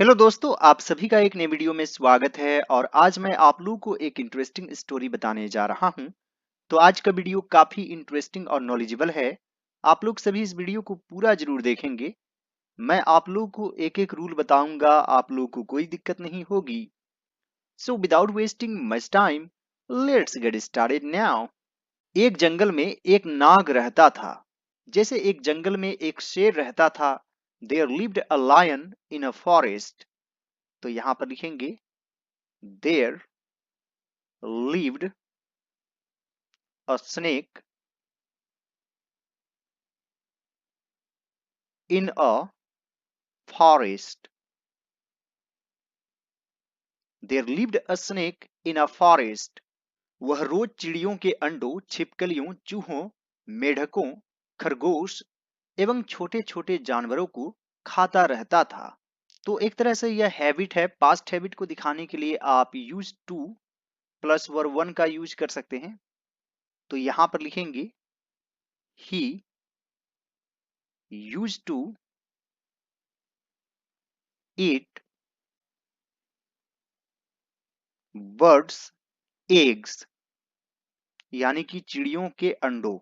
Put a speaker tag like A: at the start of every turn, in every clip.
A: Hello दोस्तों, आप सभी का एक नए वीडियो में स्वागत है और आज मैं आप लोगों को एक इंटरेस्टिंग स्टोरी बताने जा रहा हूं। तो आज का वीडियो काफी इंटरेस्टिंग और नॉलेजेबल है। आप लोग सभी इस वीडियो को पूरा जरूर देखेंगे। मैं आप लोगों को एक एक रूल बताऊंगा, आप लोगों को कोई दिक्कत नहीं होगी। So without wasting much time, let's get started now. एक जंगल में एक नाग रहता था। जैसे एक जंगल में एक शेर रहता था। There lived a lion in a forest. तो यहां पर लिखेंगे there lived a snake in a forest. There lived a snake in a forest. वह रोज चिड़ियों के अंडों, छिपकलियों, चूहों, मेढकों, खरगोश एवं छोटे छोटे जानवरों को खाता रहता था। तो एक तरह से यह हैबिट है। पास्ट हैबिट को दिखाने के लिए आप use to plus verb one का यूज कर सकते हैं। तो यहां पर लिखेंगे he use to eat birds eggs, यानी कि चिड़ियों के अंडों।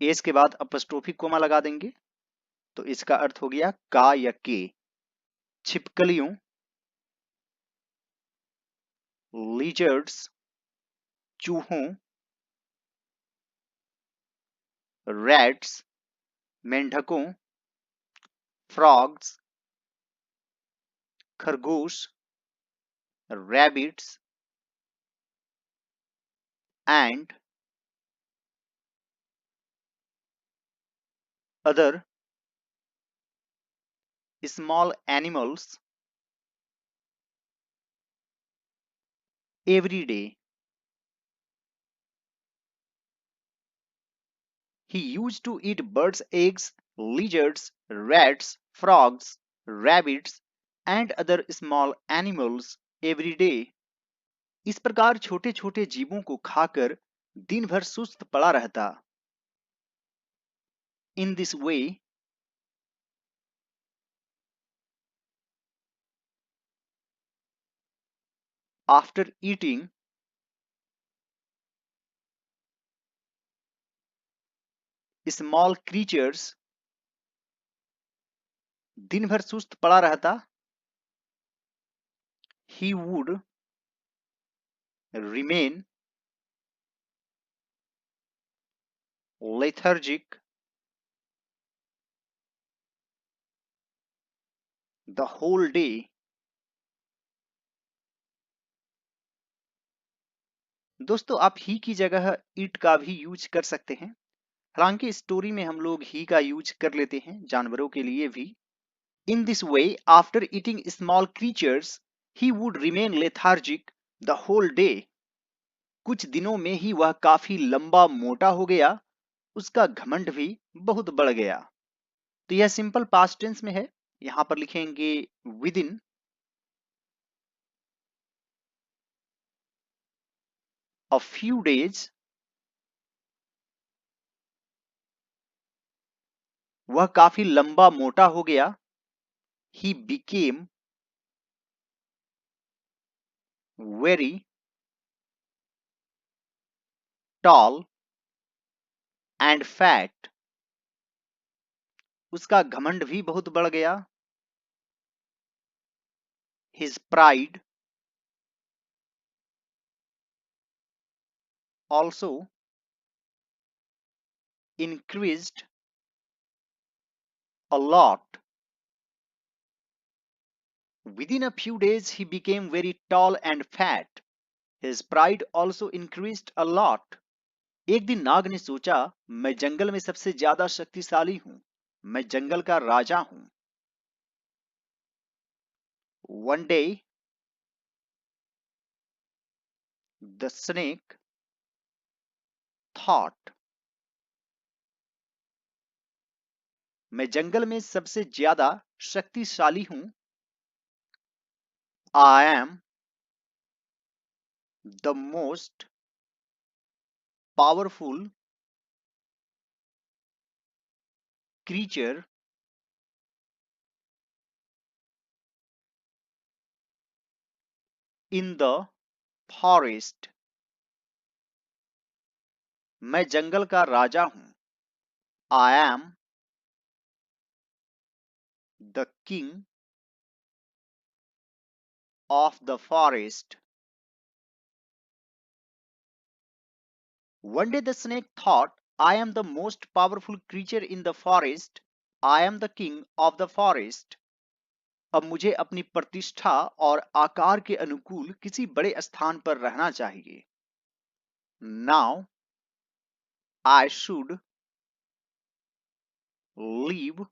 A: एस के बाद अपस्ट्रोफी कोमा लगा देंगे। तो इसका अर्थ हो गया का या के। छिपकलियों, लीजर्ड्स, चूहों, रैट्स, मेंढकों, फ्रॉग्स, खरगोश, rabbits and other small animals every day. He used to eat birds' eggs, lizards, rats, frogs, rabbits, and other small animals every day. इस प्रकार छोटे छोटे जीवों को खाकर दिन भर सुस्त पड़ा रहता। इन this way, after eating small creatures, दिन भर सुस्त पड़ा रहता। ही would remain lethargic the whole day. दोस्तों, आप ही की जगह ईट का भी यूज कर सकते हैं। हालांकि स्टोरी में हम लोग ही का यूज कर लेते हैं जानवरों के लिए भी। In this way, after eating small creatures, he would remain lethargic the whole day. कुछ दिनों में ही वह काफी लंबा मोटा हो गया। उसका घमंड भी बहुत बढ़ गया। तो यह सिंपल पास्ट टेंस में है। यहां पर लिखेंगे with in a few days, वह काफी लंबा मोटा हो गया। He became very tall and fat. उसका घमंड भी बहुत बढ़ गया। His pride also increased a lot. Within a few days, he became very tall and fat. His pride also increased a lot. एक दिन नाग ने सोचा, मैं जंगल में सबसे ज्यादा शक्तिशाली हूं। मैं जंगल का राजा हूं। One day, the snake thought, मैं जंगल में सबसे ज्यादा शक्तिशाली हूं। I am the most powerful creature in the forest. मैं जंगल का राजा हूं। I am the king of the forest. One day the snake thought, I am the most powerful creature in the forest. I am the king of the forest. अब मुझे अपनी प्रतिष्ठा और आकार के अनुकूल किसी बड़े स्थान पर रहना चाहिए। Now I should live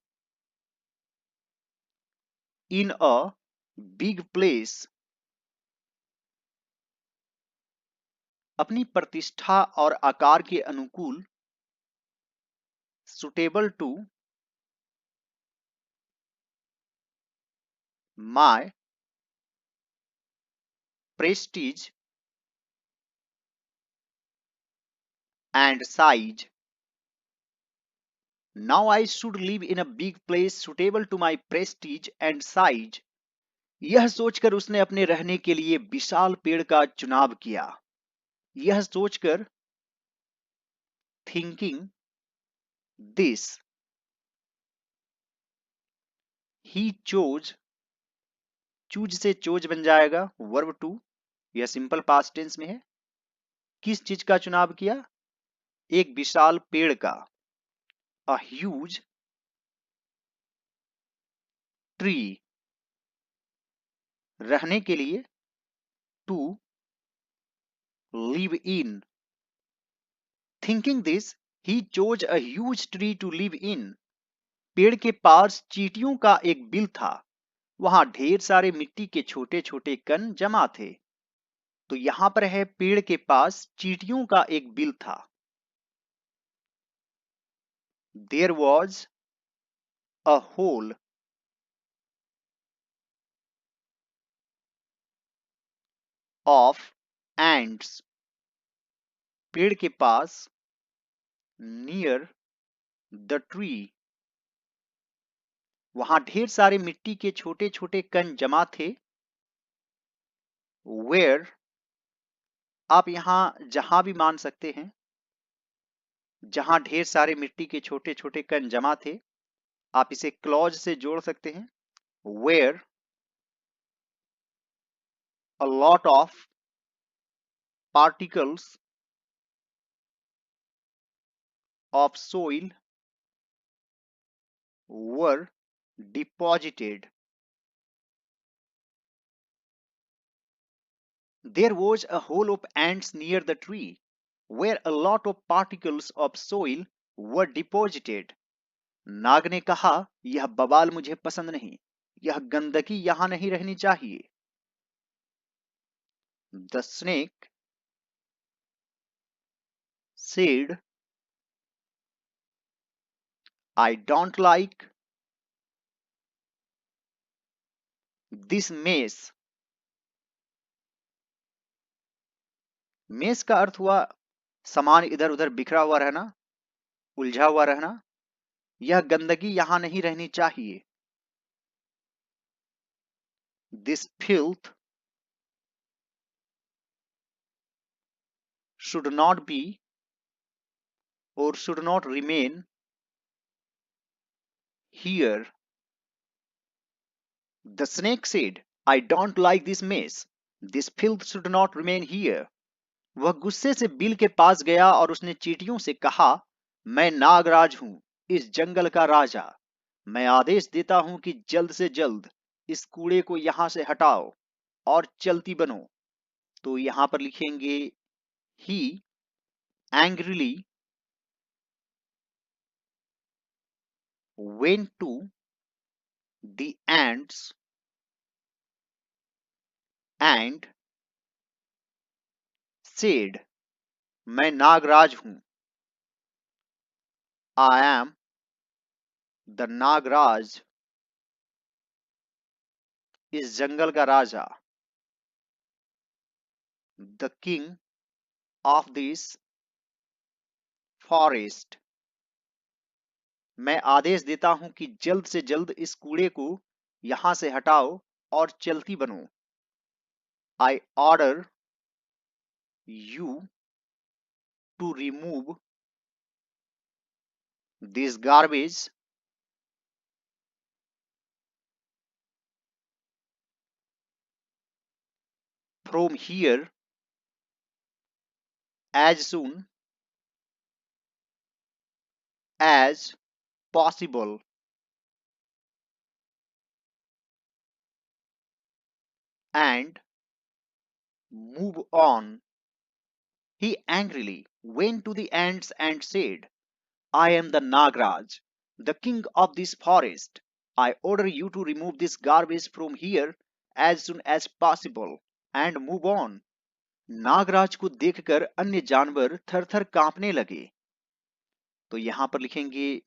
A: in a big place. अपनी प्रतिष्ठा और आकार के अनुकूल suitable to my prestige and size. Now I should live in a big place suitable to my prestige and size. यह सोचकर उसने अपने रहने के लिए विशाल पेड़ का चुनाव किया। यह सोचकर thinking this he chose, choose से चोज बन जाएगा वर्ब टू, यह सिंपल पास्ट टेंस में है। किस चीज का चुनाव किया? एक विशाल पेड़ का। अ ह्यूज ट्री, रहने के लिए। To live in. Thinking this he chose a huge tree to live in. पेड़ के पास चींटियों का एक बिल था। वहां ढेर सारे मिट्टी के छोटे छोटे कण जमा थे। तो यहां पर है पेड़ के पास चींटियों का एक बिल था। There was a hole of ants. पेड़ के पास नियर द ट्री, वहां ढेर सारे मिट्टी के छोटे छोटे कण जमा थे। वेयर, आप यहां जहां भी मान सकते हैं। जहां ढेर सारे मिट्टी के छोटे छोटे कण जमा थे, आप इसे क्लॉज से जोड़ सकते हैं। Where a lot of particles of soil were deposited. There was a hole of ants near the tree where a lot of particles of soil were deposited. नाग ने कहा, यह बवाल मुझे पसंद नहीं, यह गंदगी यहां नहीं रहनी चाहिए। The snake said, I don't like this mess. Mess का अर्थ हुआ सामान इधर उधर बिखरा हुआ रहना, उलझा हुआ रहना। यह गंदगी यहां नहीं रहनी चाहिए। This filth should not be or should not remain here. The snake said, I don't like this mess. This filth should not remain here. वह गुस्से से बिल के पास गया और उसने चींटियों से कहा, मैं नागराज हूं, इस जंगल का राजा। मैं आदेश देता हूं कि जल्द से जल्द इस कूड़े को यहां से हटाओ और चलती बनो। तो यहां पर लिखेंगे ही angrily went to the ants and said, मैं नागराज हूं। I am the नागराज, इस जंगल का राजा। The king of this forest. मैं आदेश देता हूं कि जल्द से जल्द इस कूड़े को यहां से हटाओ और चलती बनो। I order you to remove this garbage from here as soon as possible and move on. He angrily went to the ants and said, I am the Nagraj, the king of this forest. I order you to remove this garbage from here as soon as possible and move on. Nagraj को देखकर अन्य जानवर थर-थर कांपने लगे। तो यहां पर लिखेंगे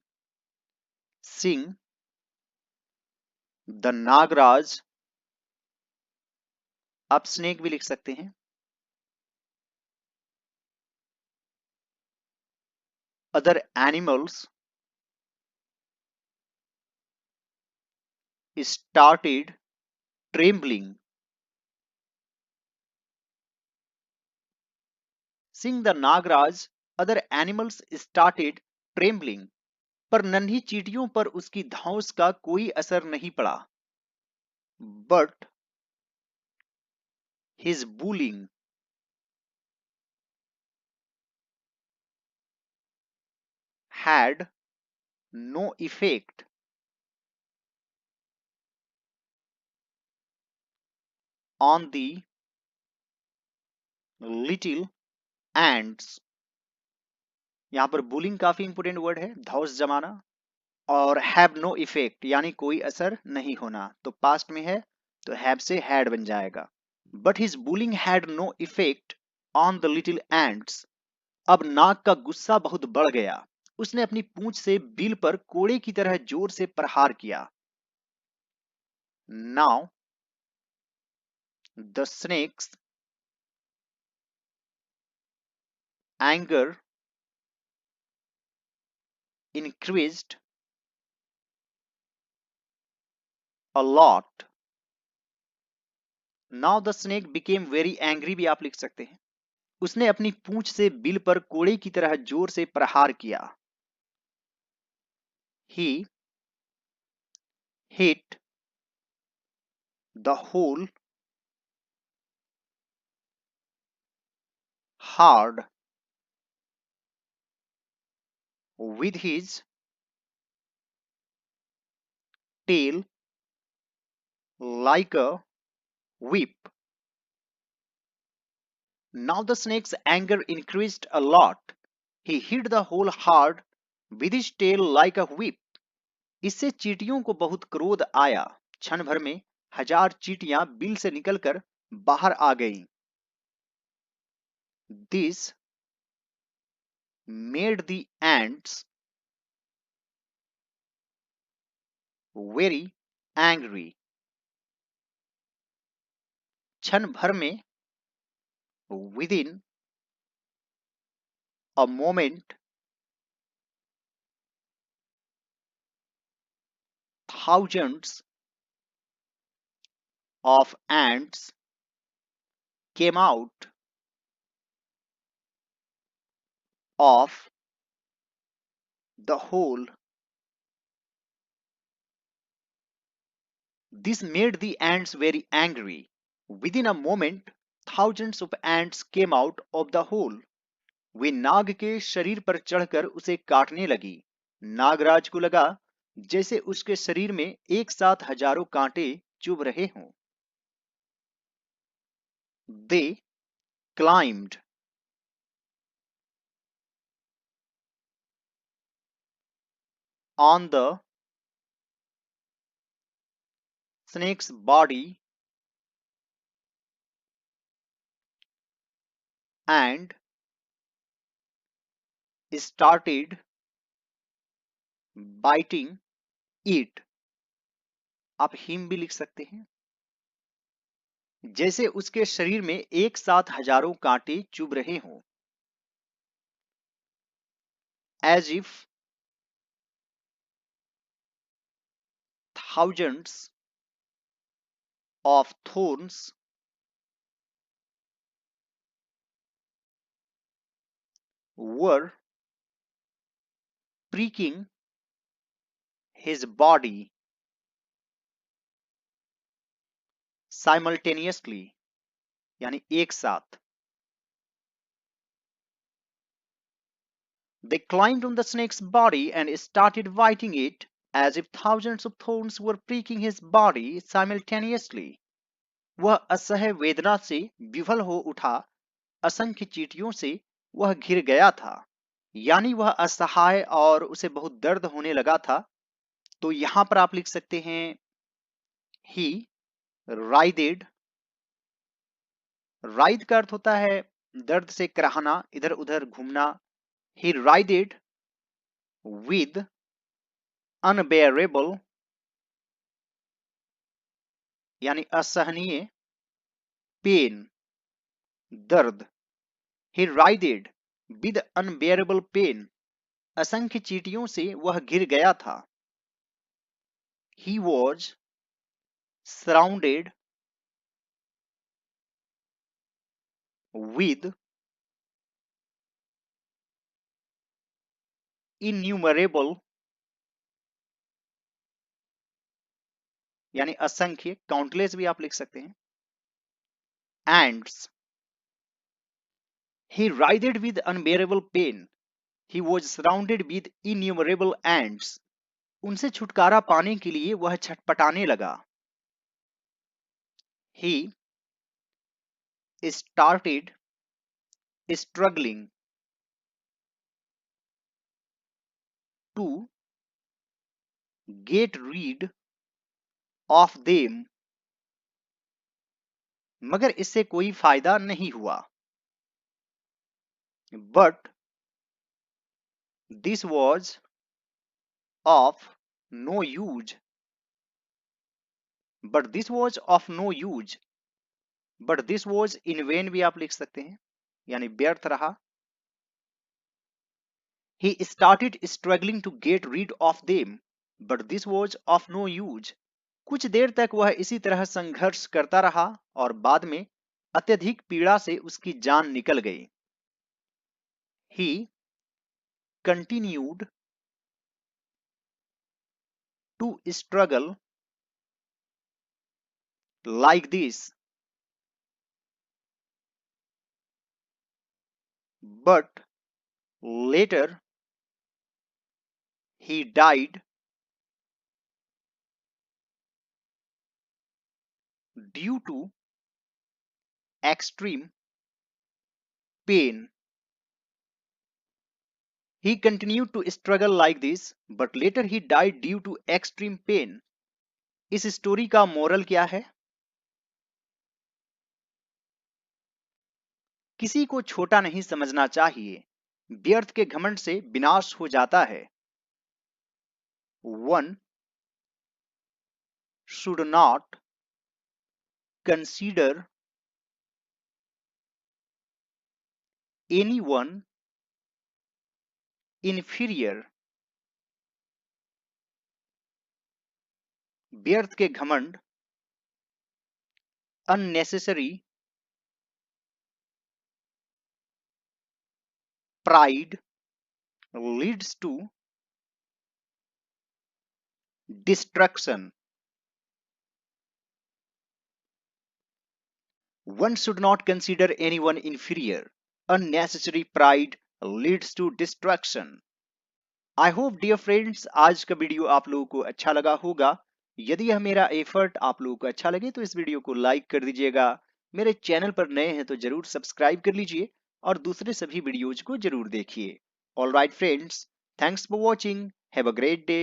A: सिंह द नागराज। आप स्नेक भी लिख सकते हैं। Other animals started trembling. Seeing the Nagraj, other animals started trembling. पर नन्ही चींटियों पर उसकी धौंस का कोई असर नहीं पड़ा। But his bullying had no effect on the little ants. यहां पर बुलिंग काफी इंपोर्टेंट वर्ड है, धौंस जमाना। और हैव नो इफेक्ट यानी कोई असर नहीं होना, तो पास्ट में है तो हैव से हैड बन जाएगा। But his bullying had no effect on the little ants. अब नाग का गुस्सा बहुत बढ़ गया। उसने अपनी पूंछ से बिल पर कोड़े की तरह जोर से प्रहार किया। Now the snake's anger increased a lot. Now the snake became very angry भी आप लिख सकते हैं। उसने अपनी पूंछ से बिल पर कोड़े की तरह जोर से प्रहार किया। He hit the hole hard with his tail like a whip. Now the snake's anger increased a lot. He hit the hole hard with his tail like a whip. इससे चींटियों को बहुत क्रोध आया। क्षण भर में 1000 चींटियां बिल से निकलकर बाहर आ गईं। This made the ants very angry. क्षण भर में within a moment thousands of ants came out of the hole. This made the ants very angry. Within a moment thousands of ants came out of the hole. वे नाग के शरीर पर चढ़कर उसे काटने लगी। नागराज को लगा जैसे उसके शरीर में एक साथ हजारों कांटे चुभ रहे हों। They climbed on the snake's body and started biting it. आप हिम भी लिख सकते हैं। जैसे उसके शरीर में एक साथ हजारों कांटे चुभ रहे हों। As if thousands of thorns were pricking his body simultaneously, यानी एक साथ. They climbed on the snake's body and started biting it as if thousands of thorns were pricking his body simultaneously. वह असह्य वेदना से विफल हो उठा, असंख्य चींटियों से वह घिर गया था. यानी वह असहाय और उसे बहुत दर्द होने लगा था. तो यहां पर आप लिख सकते हैं he writhed. writhe का अर्थ होता है दर्द से कराहना, इधर उधर घूमना. he writhed with unbearable यानी असहनीय पेन, दर्द. he writhed with unbearable pain. असंख्य चींटियों से वह घिर गया था. he was surrounded with innumerable यानी असंख्य, काउंटलेस भी आप लिख सकते हैं, ants. he writhed with unbearable pain. he was surrounded with innumerable ants. उनसे छुटकारा पाने के लिए वह छटपटाने लगा. he started struggling to get rid of them. मगर इससे कोई फायदा नहीं हुआ. but this was of no use. but this was of no use. but this was in vain भी आप लिख सकते हैं, यानी व्यर्थ रहा. he started struggling to get rid of them, but this was of no use. कुछ देर तक वह इसी तरह संघर्ष करता रहा और बाद में अत्यधिक पीड़ा से उसकी जान निकल गई. he continued to struggle like this, but later he died due to extreme pain. He continued to struggle like this, but later he died due to extreme pain. इस स्टोरी का मोरल क्या है? किसी को छोटा नहीं समझना चाहिए. व्यर्थ के घमंड से विनाश हो जाता है. One should not consider anyone inferior. व्यर्थ के घमंड, unnecessary pride leads to destruction. One should not consider anyone inferior. Unnecessary pride leads to destruction. I hope dear friends आज का वीडियो आप लोगों को अच्छा लगा होगा. यदि यह मेरा एफर्ट आप लोगों को अच्छा लगे तो इस वीडियो को लाइक कर दीजिएगा. मेरे चैनल पर नए हैं तो जरूर सब्सक्राइब कर लीजिए और दूसरे सभी वीडियोज को जरूर देखिए. All right friends, thanks for watching. Have a great day.